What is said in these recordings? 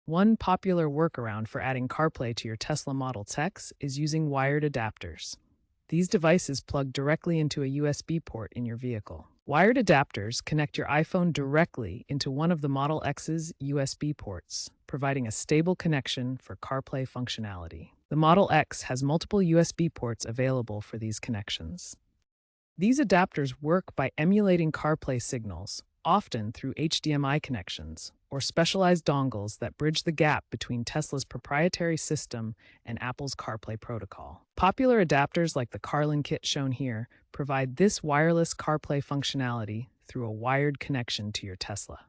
One popular workaround for adding CarPlay to your Tesla Model X is using wired adapters. These devices plug directly into a USB port in your vehicle. Wired adapters connect your iPhone directly into one of the Model X's USB ports, providing a stable connection for CarPlay functionality. The Model X has multiple USB ports available for these connections. These adapters work by emulating CarPlay signals, often through HDMI connections or specialized dongles that bridge the gap between Tesla's proprietary system and Apple's CarPlay protocol. Popular adapters like the Carlin kit shown here provide this wireless CarPlay functionality through a wired connection to your Tesla.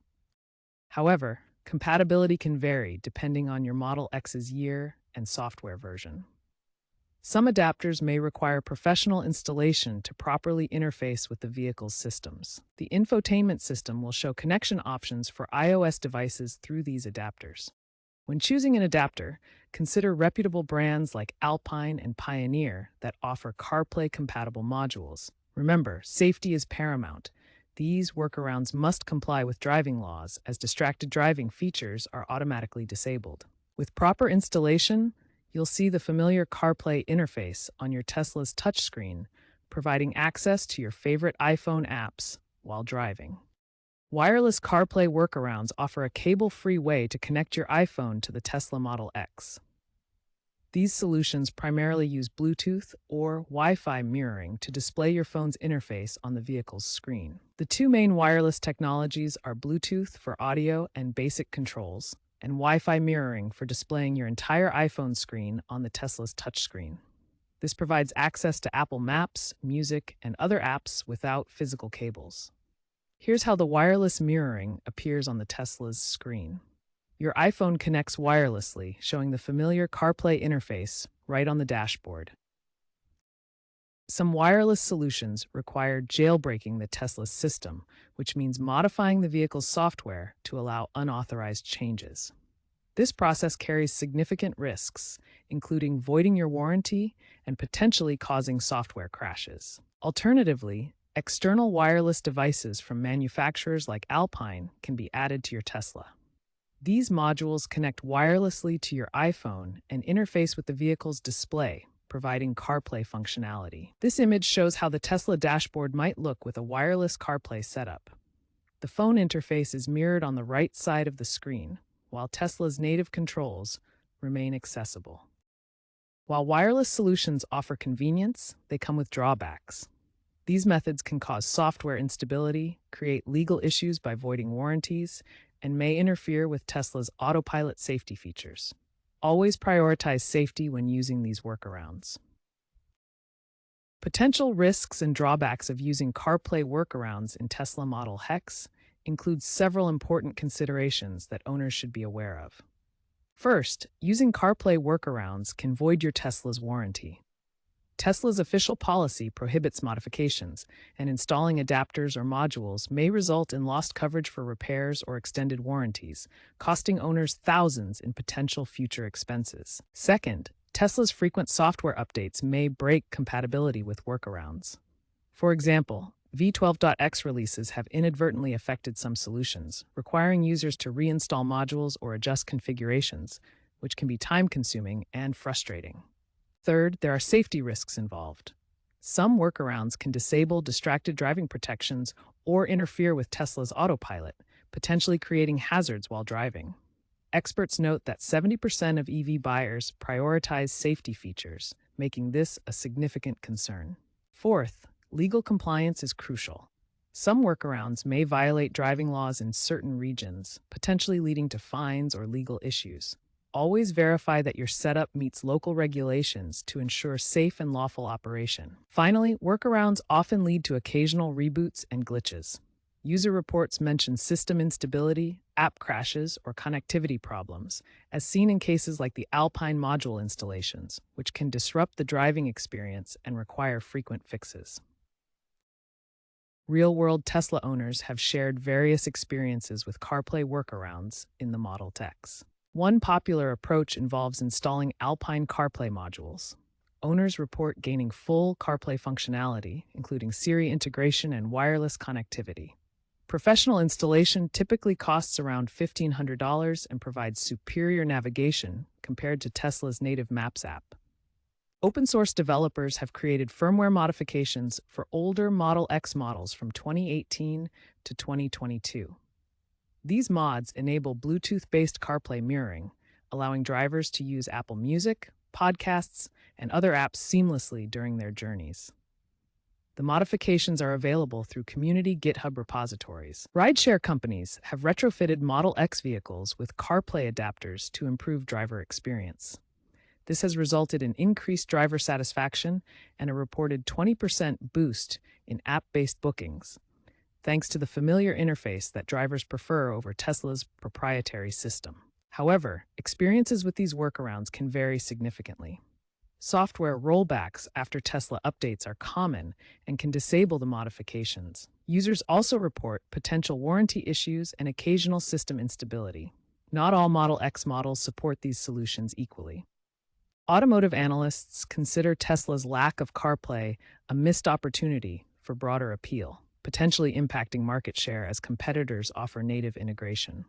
However, compatibility can vary depending on your Model X's year and software version. Some adapters may require professional installation to properly interface with the vehicle's systems. The infotainment system will show connection options for iOS devices through these adapters. When choosing an adapter, consider reputable brands like Alpine and Pioneer that offer CarPlay-compatible modules. Remember, safety is paramount. These workarounds must comply with driving laws, as distracted driving features are automatically disabled. With proper installation, you'll see the familiar CarPlay interface on your Tesla's touchscreen, providing access to your favorite iPhone apps while driving. Wireless CarPlay workarounds offer a cable-free way to connect your iPhone to the Tesla Model X. These solutions primarily use Bluetooth or Wi-Fi mirroring to display your phone's interface on the vehicle's screen. The two main wireless technologies are Bluetooth for audio and basic controls, and Wi-Fi mirroring for displaying your entire iPhone screen on the Tesla's touchscreen. This provides access to Apple Maps, music, and other apps without physical cables. Here's how the wireless mirroring appears on the Tesla's screen. Your iPhone connects wirelessly, showing the familiar CarPlay interface right on the dashboard. Some wireless solutions require jailbreaking the Tesla's system, which means modifying the vehicle's software to allow unauthorized changes. This process carries significant risks, including voiding your warranty and potentially causing software crashes. Alternatively, external wireless devices from manufacturers like Alpine can be added to your Tesla. These modules connect wirelessly to your iPhone and interface with the vehicle's display, providing CarPlay functionality. This image shows how the Tesla dashboard might look with a wireless CarPlay setup. The phone interface is mirrored on the right side of the screen, while Tesla's native controls remain accessible. While wireless solutions offer convenience, they come with drawbacks. These methods can cause software instability, create legal issues by voiding warranties, and may interfere with Tesla's autopilot safety features. Always prioritize safety when using these workarounds. Potential risks and drawbacks of using CarPlay workarounds in Tesla Model X include several important considerations that owners should be aware of. First, using CarPlay workarounds can void your Tesla's warranty. Tesla's official policy prohibits modifications, and installing adapters or modules may result in lost coverage for repairs or extended warranties, costing owners thousands in potential future expenses. Second, Tesla's frequent software updates may break compatibility with workarounds. For example, V12.X releases have inadvertently affected some solutions, requiring users to reinstall modules or adjust configurations, which can be time-consuming and frustrating. Third, there are safety risks involved. Some workarounds can disable distracted driving protections or interfere with Tesla's autopilot, potentially creating hazards while driving. Experts note that 70% of EV buyers prioritize safety features, making this a significant concern. Fourth, legal compliance is crucial. Some workarounds may violate driving laws in certain regions, potentially leading to fines or legal issues. Always verify that your setup meets local regulations to ensure safe and lawful operation. Finally, workarounds often lead to occasional reboots and glitches. User reports mention system instability, app crashes, or connectivity problems, as seen in cases like the Alpine module installations, which can disrupt the driving experience and require frequent fixes. Real-world Tesla owners have shared various experiences with CarPlay workarounds in the Model X. One popular approach involves installing Alpine CarPlay modules. Owners report gaining full CarPlay functionality, including Siri integration and wireless connectivity. Professional installation typically costs around $1,500 and provides superior navigation compared to Tesla's native Maps app. Open source developers have created firmware modifications for older Model X models from 2018 to 2022. These mods enable Bluetooth-based CarPlay mirroring, allowing drivers to use Apple Music, podcasts, and other apps seamlessly during their journeys. The modifications are available through community GitHub repositories. Rideshare companies have retrofitted Model X vehicles with CarPlay adapters to improve driver experience. This has resulted in increased driver satisfaction and a reported 20% boost in app-based bookings, thanks to the familiar interface that drivers prefer over Tesla's proprietary system. However, experiences with these workarounds can vary significantly. Software rollbacks after Tesla updates are common and can disable the modifications. Users also report potential warranty issues and occasional system instability. Not all Model X models support these solutions equally. Automotive analysts consider Tesla's lack of CarPlay a missed opportunity for broader appeal, potentially impacting market share as competitors offer native integration.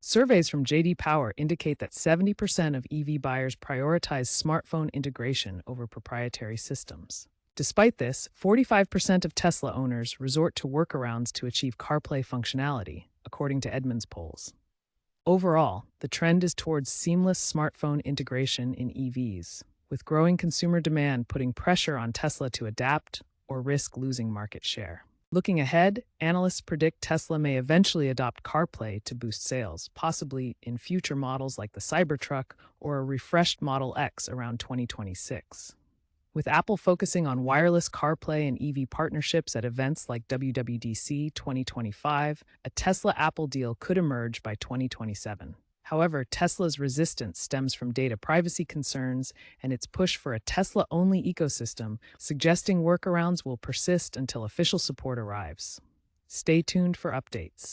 Surveys from J.D. Power indicate that 70% of EV buyers prioritize smartphone integration over proprietary systems. Despite this, 45% of Tesla owners resort to workarounds to achieve CarPlay functionality, according to Edmunds polls. Overall, the trend is towards seamless smartphone integration in EVs, with growing consumer demand putting pressure on Tesla to adapt or risk losing market share. Looking ahead, analysts predict Tesla may eventually adopt CarPlay to boost sales, possibly in future models like the Cybertruck or a refreshed Model X around 2026. With Apple focusing on wireless CarPlay and EV partnerships at events like WWDC 2025, a Tesla-Apple deal could emerge by 2027. However, Tesla's resistance stems from data privacy concerns and its push for a Tesla-only ecosystem, suggesting workarounds will persist until official support arrives. Stay tuned for updates.